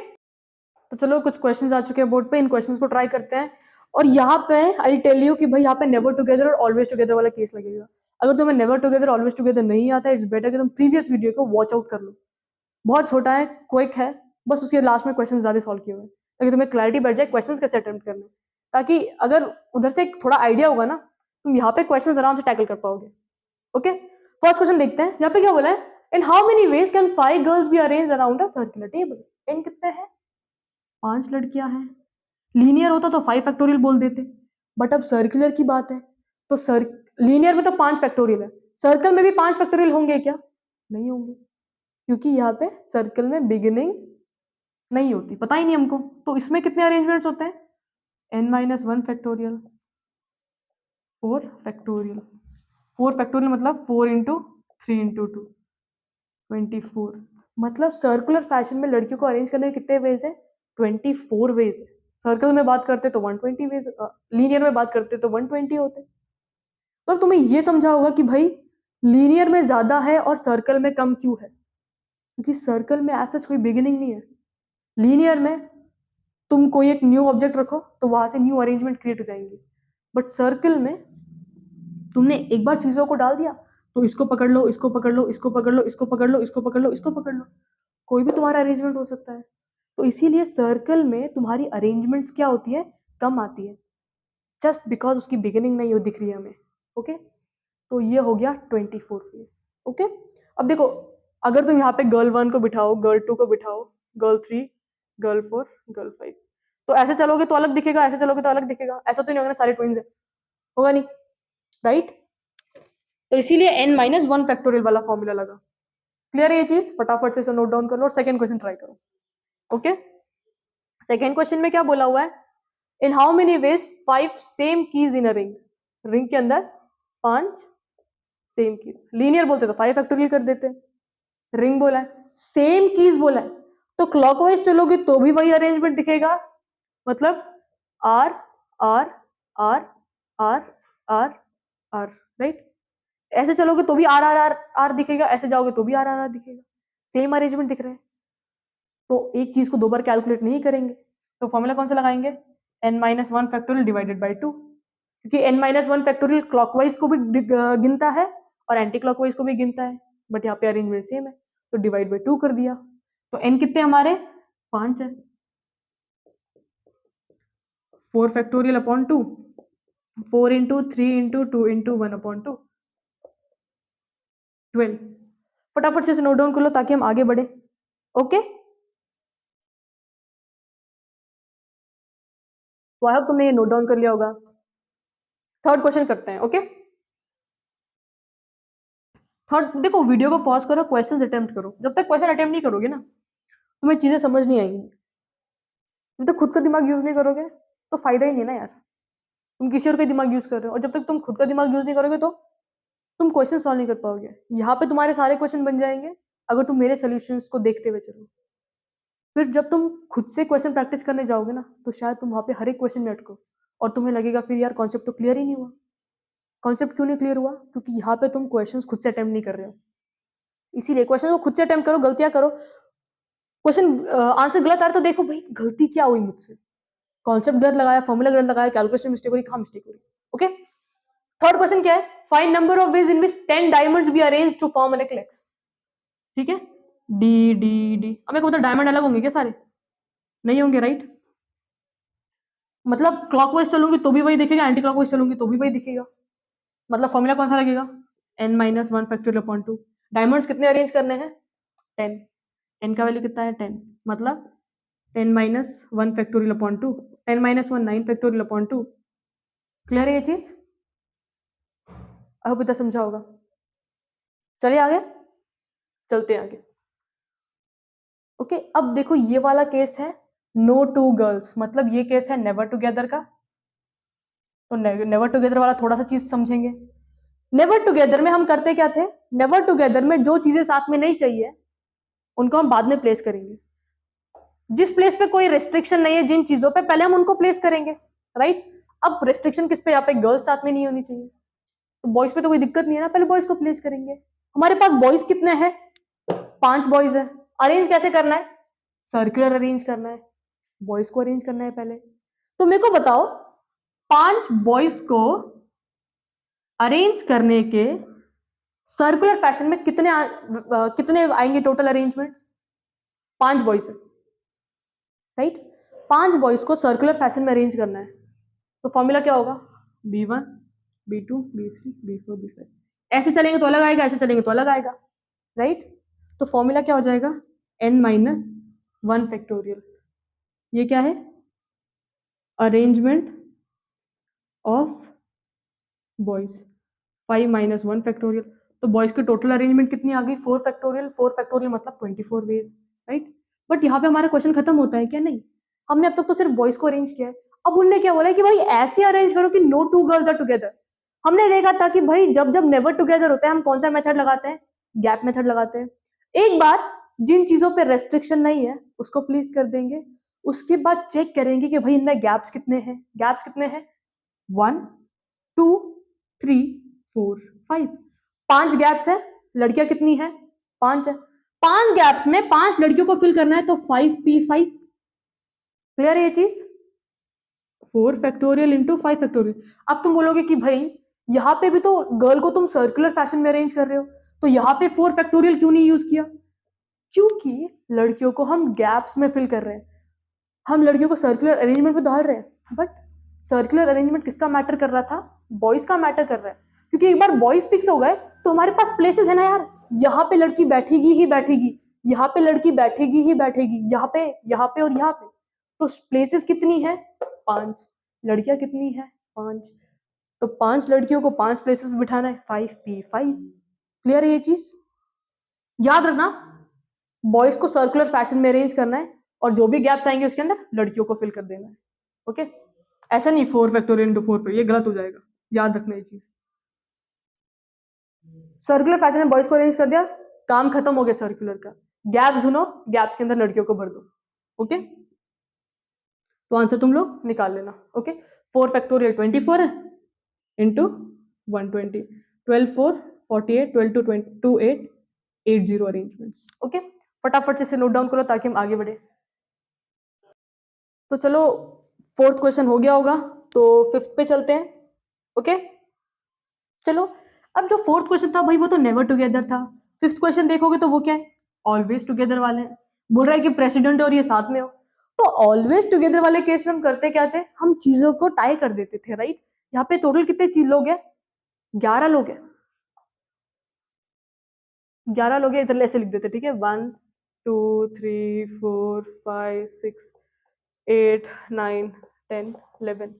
तो चलो कुछ क्वेश्चंस आ चुके हैं बोर्ड पे, इन क्वेश्चंस को ट्राई करते हैं। और यहाँ पे आई टेल यू कि भाई यहाँ पे नेवर टुगेदर और ऑलवेज टुगेदर वाला केस लगेगा। अगर तुम्हें नेवर टुगेदर ऑलवेज टुगेदर नहीं आता है, इट्स बेटर कि तुम प्रीवियस वीडियो को वॉच आउट कर लो, बहुत छोटा है, क्विक है, बस उसके लास्ट में क्वेश्चन ज्यादा सॉल्व किए हुए हैं ताकि तुम्हें क्लैरिटी बैठ जाए क्वेश्चन कैसे अटेम्प्ट करने, ताकि अगर उधर से थोड़ा आइडिया होगा ना, तुम यहाँ पे क्वेश्चन आराम से टैकल कर पाओगे, ओके। फर्स्ट क्वेश्चन देखते हैं, यहाँ पे क्या बोला है, in how many ways can 5 girls be arrange around a circular table. इन कितने हैं, 5 लड़कियां हैं, लीनियर होता तो 5 फैक्टोरियल बोल देते, बट अब सर्कुलर की बात है तो सर लीनियर में तो 5 फैक्टोरियल है, सर्कल में भी 5 फैक्टोरियल होंगे क्या, नहीं होंगे, क्योंकि यहाँ पे सर्कल में बिगिनिंग नहीं होती, पता ही नहीं हमको, तो इसमें कितने अरेंजमेंट्स होते हैं, n minus 1 factorial, 4 factorial, 4 factorial मतलब 4 इंटू 3 इंटू 2 24, मतलब सर्कुलर फैशन में लड़कियों को अरेंज करने के कितने वेज है, 24 वेज है। सर्कल में बात करते तो 120 वेज, लीनियर में बात करते तो 120 होते। तो तुम्हें ये समझा होगा कि भाई लीनियर में ज्यादा है और सर्कल में कम क्यों है, क्योंकि सर्कल में ऐसा कोई बिगिनिंग नहीं है, लीनियर में तुम कोई एक न्यू ऑब्जेक्ट रखो तो वहां से न्यू अरेंजमेंट क्रिएट हो जाएंगे, बट सर्कल में तुमने एक बार चीजों को डाल दिया तो इसको पकड़ लो, इसको पकड़ लो, इसको पकड़ लो, इसको पकड़ लो, इसको पकड़ लो, इसको पकड़ लो, कोई भी तुम्हारा अरेंजमेंट हो सकता है। तो इसीलिए सर्कल में तुम्हारी अरेंजमेंट्स क्या होती है, कम आती है, जस्ट बिकॉज उसकी बिगिनिंग नहीं हो दिख रही है हमें। ओके, तो ये हो गया 24 फेज। ओके, अब देखो, अगर तुम यहाँ पे गर्ल 1 को बिठाओ, गर्ल 2 को बिठाओ, गर्ल 3, गर्ल 4, गर्ल 5, तो ऐसे चलोगे तो अलग दिखेगा, ऐसे चलोगे तो अलग दिखेगा, ऐसा तो नहीं होगा ना सारे ट्विंस है, होगा नहीं, राइट? तो इसीलिए n-1 फैक्टोरियल वाला फॉर्मूला लगा। क्लियर है ये चीज? फटाफट से नोट डाउन कर लो और सेकंड क्वेश्चन ट्राई करो। ओके, सेकंड क्वेश्चन में क्या बोला हुआ है, in how many veg 5 same keys in a ring, ring के अंदर 5 सेम कीज, लीनियर बोलते तो 5 फैक्टोरियल कर देते, रिंग बोला है, सेम कीज बोला है, तो क्लॉकवाइज चलोगे तो भी वही अरेंजमेंट दिखेगा, मतलब R R R R R R, right? ऐसे चलोगे तो भी आर आर आर आर दिखेगा, ऐसे जाओगे तो भी आर आर आर दिखेगा, सेम अरेंजमेंट दिख रहे हैं। तो एक चीज को दो बार कैलकुलेट नहीं करेंगे, तो फॉर्मूला कौन सा लगाएंगे, n-1 फैक्टोरियल डिवाइडेड बाय 2, क्योंकि n-1 फैक्टोरियल क्लॉकवाइज को भी गिनता है और एंटी क्लॉकवाइज को भी गिनता है, बट यहाँ पे अरेंजमेंट सेम है, तो डिवाइड बाय 2 कर दिया। तो n कितने हमारे 5 है, 4 factorial upon 2, 4 into 3 into 2 into 1 upon 2, 12। फटाफट से नोट डाउन कर लो ताकि हम आगे बढ़े। ओके, तो आई होप तुमने ये नोट डाउन कर लिया होगा। थर्ड क्वेश्चन करते हैं। ओके, थर्ड देखो, वीडियो को पॉज करो, क्वेश्चंस अटेम्प्ट करो, जब तक क्वेश्चन अटेम्प्ट नहीं करोगे ना तुम्हें चीजें समझ नहीं आएंगी, जब तक खुद का दिमाग यूज नहीं करोगे तो फायदा ही नहीं ना यार, तुम किसी और का दिमाग यूज कर रहे हो, और जब तक तुम खुद का दिमाग यूज नहीं करोगे तो तुम क्वेश्चन सॉल्व नहीं कर पाओगे। यहाँ पे तुम्हारे सारे क्वेश्चन बन जाएंगे अगर तुम मेरे सोल्यूशंस को देखते हुए चलो, फिर जब तुम खुद से क्वेश्चन प्रैक्टिस करने जाओगे ना तो शायद तुम वहाँ पे हर एक क्वेश्चन में अटको और तुम्हें लगेगा फिर यार कॉन्सेप्ट तो क्लियर ही नहीं हुआ। कॉन्सेप्ट क्यों नहीं क्लियर हुआ, क्योंकि यहाँ पे तुम क्वेश्चंस खुद से अटेम्प्ट नहीं कर रहे हो, इसीलिए क्वेश्चन को खुद से अटेम्प्ट करो, गलतियां करो, क्वेश्चन आंसर गलत आ रहा है तो देखो भाई गलती क्या हुई मुझसे, कॉन्सेप्ट गलत लगाया, फॉर्मूला गलत लगाया, कैलकुलेशन मिस्टेक हो रही, कहाँ मिस्टेक हो रही। ओके, थर्ड क्वेश्चन क्या है, find number of ways in which 10 diamonds be arranged to form an necklace. ठीक है, डी डी डी, अब मेरे को बता डायमंड अलग होंगे क्या सारे, नहीं होंगे, राइट? मतलब क्लॉकवाइज चलूंगी तो भी वही दिखेगा, एंटी क्लॉकवाइज चलूंगी तो भी वही दिखेगा, मतलब फॉर्मूला कौन सा लगेगा, n-1 फैक्टोरियल अपॉन 2, डायमंड्स कितने अरेंज करने हैं 10, n का वैल्यू कितना है 10, मतलब 10-1 factorial upon 2, 10-1 9 factorial upon 2। Clear है ये चीज? आई होप इतना समझा होगा। चलिए आगे चलते हैं आगे। ओके, अब देखो ये वाला केस है नो टू गर्ल्स, मतलब ये केस है नेवर टुगेदर का, तो नेवर टुगेदर वाला थोड़ा सा चीज समझेंगे। नेवर टुगेदर में हम करते क्या थे, नेवर टुगेदर में जो चीजें साथ में नहीं चाहिए उनको हम बाद में प्लेस करेंगे, जिस प्लेस पे कोई रेस्ट्रिक्शन नहीं है जिन चीजों पे पहले हम उनको प्लेस करेंगे, राइट? अब रेस्ट्रिक्शन किस पे, यहाँ पे गर्ल्स साथ में नहीं होनी चाहिए, तो बॉयज पे तो कोई दिक्कत नहीं है ना, पहले बॉयज को प्लेस करेंगे। हमारे पास बॉयज कितने हैं, 5 बॉयज है, अरेंज कैसे करना है, सर्कुलर अरेंज करना है, बॉयज को अरेंज करना है पहले। तो मेरे को बताओ 5 बॉयज को अरेंज करने के सर्कुलर फैशन में कितने आएंगे टोटल अरेंजमेंट्स, 5 बॉयज है, राइट? 5 बॉयज को सर्कुलर फैशन में अरेंज करना है, तो फॉर्मूला क्या होगा, b1 b2 b3 b4 b5, ऐसे चलेंगे तो अलग आएगा, ऐसे चलेंगे तो अलग आएगा, राइट? तो फॉर्मूला क्या हो जाएगा n-1 फैक्टोरियल, ये क्या है, अरेंजमेंट ऑफ बॉयज, 5-1 फैक्टोरियल, तो बॉयज की टोटल अरेंजमेंट कितनी आ गई, 4 फैक्टोरियल, 4 फैक्टोरियल मतलब 24 वेज, राइट? बट यहाँ पे हमारा क्वेश्चन खत्म होता है क्या, नहीं, हमने अब तक तो सिर्फ बॉयज को अरेंज किया है, अब उनने क्या बोला है कि भाई ऐसे अरेंज करो कि no two girls are together. हमने देखा था कि भाई जब जब नेवर टुगेदर होता है हम कौन सा मेथड लगाते हैं, गैप मेथड लगाते हैं, एक बार जिन चीजों पे रेस्ट्रिक्शन नहीं है उसको प्लीज कर देंगे, उसके बाद चेक करेंगे कि भाई इनमें गैप्स कितने हैं, गैप्स कितने हैं 1 2 3 4 5, 5 गैप्स है, लड़कियां कितनी है 5 है, 5 गैप्स में 5 लड़कियों को फिल करना है तो 5p5, क्लियर है ये चीज? 4 फैक्टोरियल इंटू 5 फैक्टोरियल। अब तुम बोलोगे कि भाई यहाँ पे भी तो गर्ल को तुम सर्कुलर फैशन में अरेंज कर रहे हो, तो यहाँ पे 4 फैक्टोरियल क्यों नहीं यूज किया? क्योंकि लड़कियों को हम गैप्स में फिल कर रहे हैं, हम लड़कियों को सर्कुलर अरेंजमेंट में डाल रहे हैं। बट सर्कुलर अरेंजमेंट किसका मैटर कर रहा था? बॉयज का मैटर कर रहा है, क्योंकि एक बार बॉयज फिक्स हो गए तो हमारे पास प्लेसेस है ना यार, यहाँ पे लड़की बैठेगी ही बैठेगी, यहाँ पे लड़की बैठेगी ही बैठेगी, यहाँ पे और यहाँ पे। तो प्लेसेस कितनी है? 5। लड़कियां कितनी है? 5। तो 5 लड़कियों को 5 प्लेसेस में बिठाना है, 5p5। क्लियर है ये चीज? याद रखना, बॉयज को सर्कुलर फैशन में अरेंज करना है और जो भी गैप्स आएंगे उसके अंदर लड़कियों को फिल कर देना है। ओके, ऐसा नहीं 4 फैक्टोरियल इंटू 4, ये गलत हो जाएगा, याद रखना ये चीज। सर्कुलर फैशन में बॉयज को अरेंज कर दिया, काम खत्म हो गया सर्कुलर का। गैप्स ढूंढो, गैप्स के अंदर लड़कियों को भर दो। ओके, तो आंसर तुम लोग निकाल लेना। ओके, 4 फैक्टोरियल 24 है इंटू 120, 12 4 48, 12 2 2 8 80 अरेंजमेंट्स। ओके, फटाफट से नोट डाउन करो ताकि हम आगे बढ़े। तो चलो, 4th क्वेश्चन हो गया होगा, तो 5th पे चलते हैं। ओके, चलो, अब जो 4th क्वेश्चन था भाई वो तो नेवर टुगेदर था। 5th क्वेश्चन देखोगे तो वो क्या है? ऑलवेज टुगेदर वाले हैं। बोल रहा है कि प्रेसिडेंट और ये साथ में हो। तो ऑलवेज टुगेदर वाले केस में हम करते क्या थे? हम चीजों को टाई कर देते थे, राइट? यहाँ पे टोटल कितने लोग हैं? 11 लोग हैं। 11 लोग हैं, इधर ऐसे लिख देते, ठीक है? 1 2 3 4 5 6 8 9 10 11।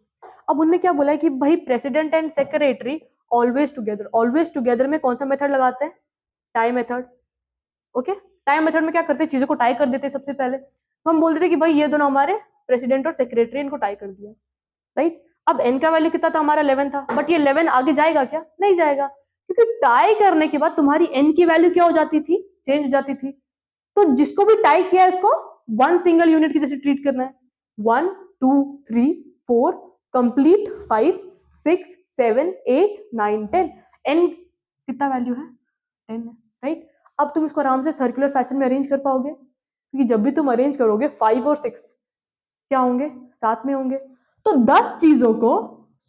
अब उनने क्या बोला है कि भाई president and secretary always together. Always together में कौन सा मेथड लगाते हैं? Tie method. Okay, tie method में क्या करते हैं? चीजों को टाई कर देते हैं सबसे पहले। तो हम बोलते थे कि भाई ये दोनों हमारे प्रेसिडेंट और सेक्रेटरी, इनको टाई कर दिया, राइट? अब एन का वैल्यू कितना था? हमारा 11 था। बट ये 11 आगे जाएगा क्या? नहीं जाएगा, क्योंकि टाई करने के बाद तुम्हारी एन की वैल्यू क्या हो जाती थी? चेंज हो जाती थी। तो जिसको भी टाई किया है उसको 1 सिंगल यूनिट की जैसे ट्रीट करना है। 1 2 3 4 कंप्लीट 5 6 7 8 9 10। एन कितना वैल्यू है? 10 है, राइट? अब तुम इसको आराम से सर्कुलर फैशन में अरेंज कर पाओगे, क्योंकि जब भी तुम अरेंज करोगे 5 और 6 क्या होंगे? साथ में होंगे। तो 10 चीजों को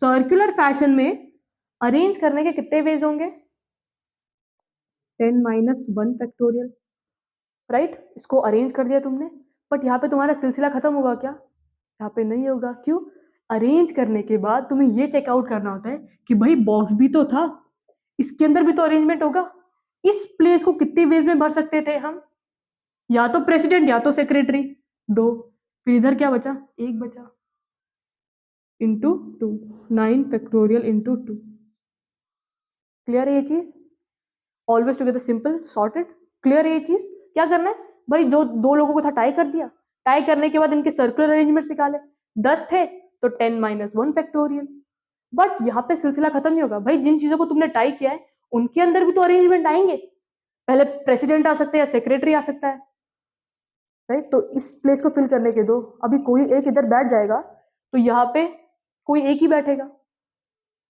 सर्कुलर फैशन में अरेंज करने के कितने वेज होंगे? 10 माइनस 1 फैक्टोरियल, राइट? इसको अरेंज कर दिया तुमने, बट यहाँ पे तुम्हारा सिलसिला खत्म होगा क्या? यहाँ पे नहीं होगा। क्यों? अरेंज करने के बाद तुम्हें ये चेकआउट करना होता है कि भाई बॉक्स भी तो था, इसके अंदर भी तो अरेंजमेंट होगा। इस प्लेस को कितने वेज में भर सकते थे हम? या तो प्रेसिडेंट या तो सेक्रेटरी, 2। फिर इधर क्या बचा? 1 बचा, इंटू 2, 9 फैक्टोरियल इंटू 2। क्लियर है ये चीज? Always together, simple, sorted. Clear है ये चीज? क्या करना है भाई? जो 2 लोगों को था टाई कर दिया, टाई करने के बाद इनके सर्कुलर अरेंजमेंट्स निकाले, 10 थे तो 10 माइनस 1 फैक्टोरियल। बट यहाँ पे सिलसिला खत्म नहीं होगा भाई, जिन चीजों को तुमने टाई किया है उनके अंदर भी तो अरेंजमेंट आएंगे। पहले प्रेसिडेंट आ सकते हैं या सेक्रेटरी आ सकता है, राइट? तो इस प्लेस को फिल करने के दो। अभी कोई एक इधर बैठ जाएगा तो यहाँ पे कोई एक ही बैठेगा,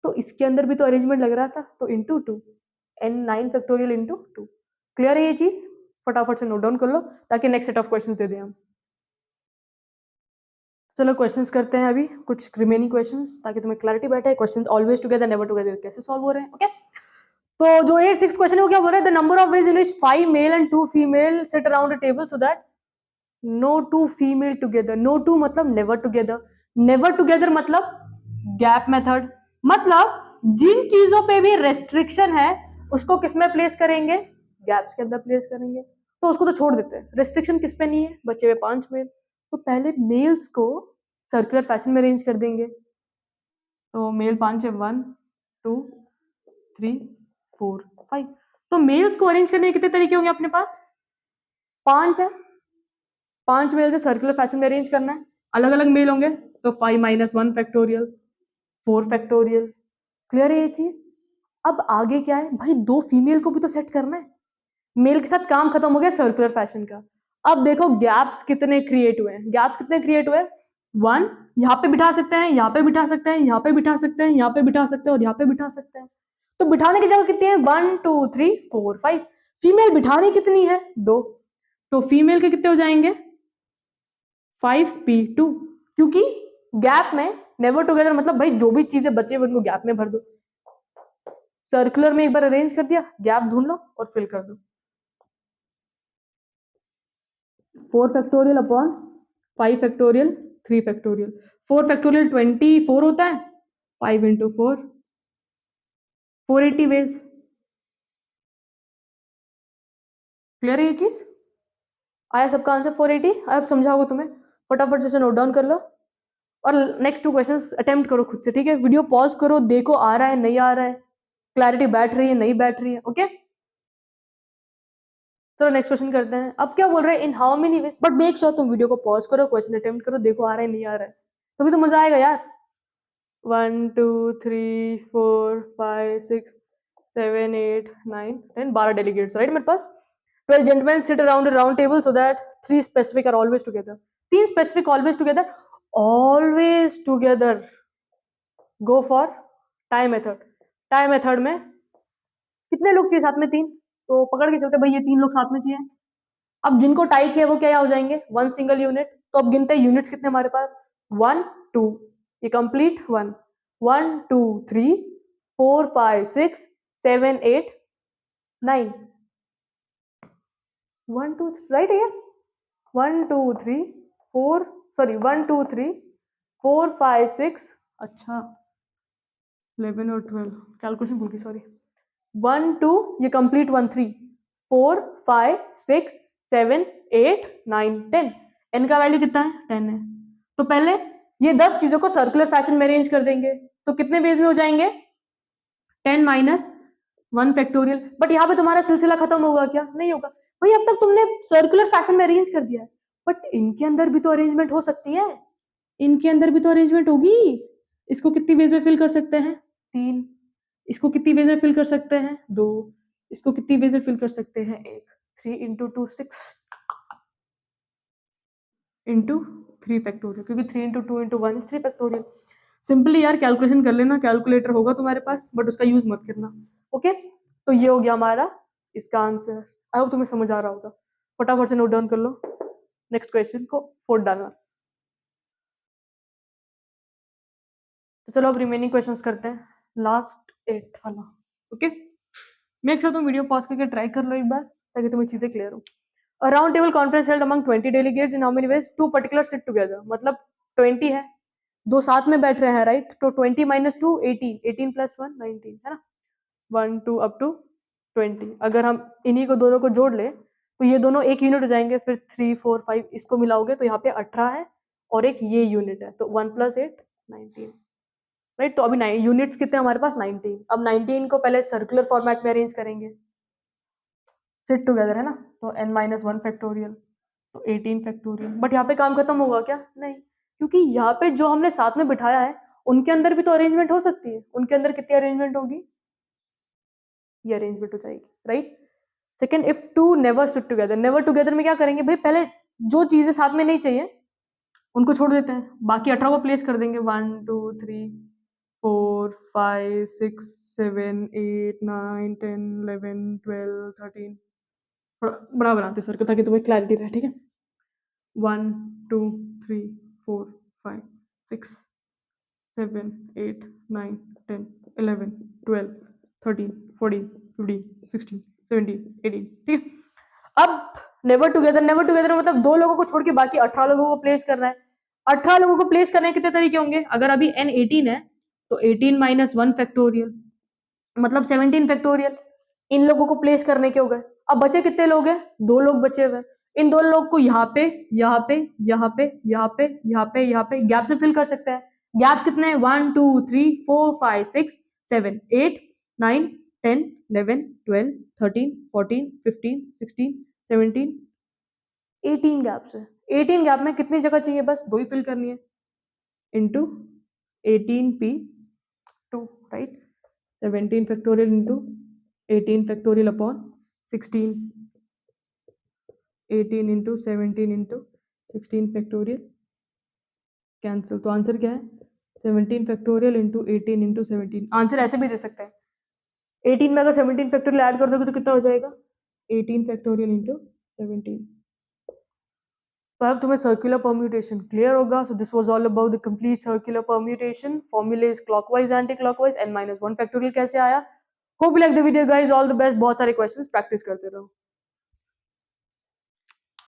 तो इसके अंदर भी तो अरेंजमेंट लग रहा था, तो into 2, and 9 factorial into 2। Clear है ये चीज? फटाफट से नोट डाउन कर लो ताकि नेक्स्ट सेट ऑफ क्वेश्चंस दे दें हम। चलो क्वेश्चंस करते हैं अभी, कुछ रिमेनिंग क्वेश्चंस, ताकि तुम्हें क्लैरिटी बैठे। Questions always together never together कैसे सॉल्व हो रहे हैं। ओके, तो जो 8 6 क्वेश्चन है वो क्या बोल रहे हैं? The number of ways in which 5 male and 2 female sit around a table so that no 2 female together. No 2 मतलब नेवर टुगेदर, नेवर टुगेदर मतलब गैप मेथड। मतलब जिन चीजों पे भी रेस्ट्रिक्शन है उसको किस में प्लेस करेंगे? गैप्स के अंदर प्लेस करेंगे। तो उसको तो छोड़ देते हैं, रेस्ट्रिक्शन किस पे नहीं है? बचे हुए 5 मेल। तो पहले मेल्स को सर्कुलर फैशन में अरेंज कर देंगे। तो मेल 5 है, 1 2 3 4 5। तो मेल्स को अरेंज करने के कितने तरीके होंगे अपने पास? 5 है, 5 मेल से सर्कुलर फैशन में अरेंज करना है, अलग अलग मेल होंगे, तो 5 माइनस 1 फैक्टोरियल, 4 फैक्टोरियल। क्लियर है ये चीज? अब आगे क्या है भाई? 2 फीमेल को भी तो सेट करना है। मेल के साथ काम खत्म हो गया सर्कुलर फैशन का। अब देखो गैप्स कितने क्रिएट हुए हैं। गैप्स कितने क्रिएट हुए? 1 यहाँ पे बिठा सकते हैं, यहाँ पे बिठा सकते हैं, यहाँ पे बिठा सकते हैं, यहाँ पे बिठा सकते हैं और यहाँ पे बिठा सकते हैं। तो बिठाने की जगह कितनी है? 1 2 3 4 5। फीमेल बिठाने कितनी है? 2। तो फीमेल के कितने हो जाएंगे? 5p2। क्योंकि गैप में नेवर टुगेदर मतलब भाई जो भी चीजें बचे हुए उनको गैप में भर दो। सर्कुलर में एक बार अरेंज कर दिया, गैप ढूंढ लो और फिल कर दो। 4 factorial upon 5 factorial 3 factorial. 4 factorial 24 होता है, 5 इंटू 4 480 वेज। क्लियर है ये चीज? आया सबका आंसर 480? अब समझाओगे तुम्हें, फटाफट से नोट डाउन कर लो और नेक्स्ट 2 क्वेश्चंस अटेम्प्ट करो खुद से, ठीक है? वीडियो पॉज करो, देखो आ रहा है नहीं आ रहा है, क्लैरिटी बैठ रही है नहीं बैठ रही है, ओके? चलो नेक्स्ट क्वेश्चन करते हैं। अब क्या बोल रहे हैं, इन how many veg, but make sure तुम वीडियो को पॉज करो, क्वेश्चन अटेम्प्ट करो, देखो आ रहा है नहीं आ रहा है, तभी तो मजा आएगा यार। 1 2 3 4 5 6 7 8 9 10 12 delegates, right? मेरे पास 12 gentlemen sit around a round table so that 3 specific are always together. 3 specific always together, always together. Go for time method. time method में कितने लोग चाहिए साथ में? 3, तो पकड़ के चलते भाई ये 3 लोग साथ में चाहिए। अब जिनको टाई किया वो क्या हो जाएंगे? 1 सिंगल यूनिट। तो अब गिनते हैं यूनिट्स कितने हमारे पास, 1 2, ये कंप्लीट 1 1 2 3 4 5 6 7 8 9 1 2 राइट है 1 2 3 4 सॉरी 1 2 3 4 5 6 अच्छा 11 और 12 कैलकुलेशन भूल गई सॉरी 1 2 ये कंप्लीट 1 3 4 5 6 7 8 9 10 एन का वैल्यू कितना है 10 है। तो पहले ये 10 चीजों को सर्कुलर फैशन में अरेंज कर देंगे, तो कितने वेज में हो जाएंगे? 10 माइनस 1 फैक्टोरियल। बट यहाँ पे तुम्हारा सिलसिला खत्म होगा क्या? नहीं होगा भाई, अब तक तुमने सर्कुलर फैशन में अरेंज कर दिया है, बट इनके अंदर भी तो अरेंजमेंट हो सकती है, इनके अंदर भी तो अरेंजमेंट होगी। इसको कितनी वेज में फिल कर सकते हैं? 3। इसको कितनी वेज में फिल कर सकते हैं? 2। इसको कितनी वेज में फिल कर सकते हैं? 1। 3 इंटू 2 6 इंटू 3 फैक्टोरियल, क्योंकि 3 इंटू 2 इंटू 1 3 फैक्टोरियल। सिंपली यार कैलकुलेशन कर लेना, कैलकुलेटर होगा तुम्हारे पास बट उसका यूज मत करना, ओके? तो ये हो गया हमारा इसका आंसर। आई होप तुम्हें समझ आ रहा होगा। फटाफट से नोट डाउन कर लो, नेक्स्ट क्वेश्चन को फोड़ डालना। तो चलो अब रिमेनिंग क्वेश्चंस करते हैं, लास्ट 8 वाला, ओके? मेक श्योर तुम वीडियो पॉज करके ट्राई कर लो एक बार ताकि तुम्हें चीजें क्लियर हो। A round table conference held among 20 delegates in how many ways? 2 particular sit together, मतलब 20 है, दो साथ में बैठ रहे हैं, राइट? तो 20 माइनस 2 18, 18 प्लस 1 19, है ना? 1 2 अप टू 20। अगर हम इन्हीं को दोनों को जोड़ ले तो ये दोनों एक यूनिट हो जाएंगे, फिर 3 4 5 इसको मिलाओगे तो यहाँ पे 18 है और एक ये यूनिट है, तो 1 प्लस 8 19, राइट? तो अभी 9 यूनिट्स कितने हमारे पास? 19। अब 19 को पहले सर्कुलर फॉर्मेट में अरेंज करेंगे, सिट टुगेदर, है ना? तो n माइनस 1 फैक्टोरियल, तो 18 फैक्टोरियल। बट यहाँ पे काम खत्म होगा क्या? नहीं, क्योंकि यहाँ पे जो हमने साथ में बिठाया है उनके अंदर भी तो अरेंजमेंट हो सकती है। उनके अंदर कितनी अरेंजमेंट होगी? ये अरेंजमेंट हो जाएगी, right? Second, if two never sit together, never together में क्या करेंगे भाई? पहले जो चीजें साथ में नहीं चाहिए उनको छोड़ देते हैं, बाकी 18 को प्लेस कर देंगे। 1 2 3 4 5 6 7 8 9 10 11 12 13, बड़ा बनाते सर ताकि तुम्हें क्लैरिटी रहे, ठीक है? 1 2 3 4 5 6 7 8 9 10 11 12 13 14 15 16 17 18, ठीक है? अब नेवर टुगेदर, नेवर टुगेदर मतलब दो लोगों को छोड़ के बाकी 18 लोगों को प्लेस करना है। 18 लोगों को प्लेस करने के कितने तरीके होंगे? अगर अभी n 18 है तो 18 माइनस 1 फैक्टोरियल मतलब 17 फैक्टोरियल, इन लोगों को प्लेस करने के हो गए। अब बचे कितने लोग हैं? 2 लोग बचे हुए। इन 2 लोग को यहाँ पे यहाँ पे यहाँ पे यहाँ पे यहाँ पे यहाँ पे गैप से फिल कर सकते हैं। गैप्स कितने हैं? 1 2 3 4 5 6 7 8 9 10 11 12 13 14 15 16 17 18 गैप्स है। 18 गैप में कितनी जगह चाहिए? बस 2 ही फिल करनी है, into 18p2, right? 17 factorial into 18 factorial upon 16, 18 into 17 into 16 factorial, cancel. तो आंसर क्या है? 17 फैक्टोरियल इंटू 18 इंटू 17। आंसर ऐसे भी दे सकते हैं, 18 में अगर 17 फैक्टोरियल ऐड कर दोगे तो कितना हो जाएगा? 18 फैक्टोरियल इंटू 17। तो अब तुम्हें सर्कुलर परम्यूटेशन क्लियर होगा. So this was all about the complete circular permutation. फॉर्मूले is clockwise anti clockwise n-1 factorial कैसे आया. Hope you like the video guys. All the best. बहुत सारे क्वेश्चंस प्रैक्टिस करते रहो.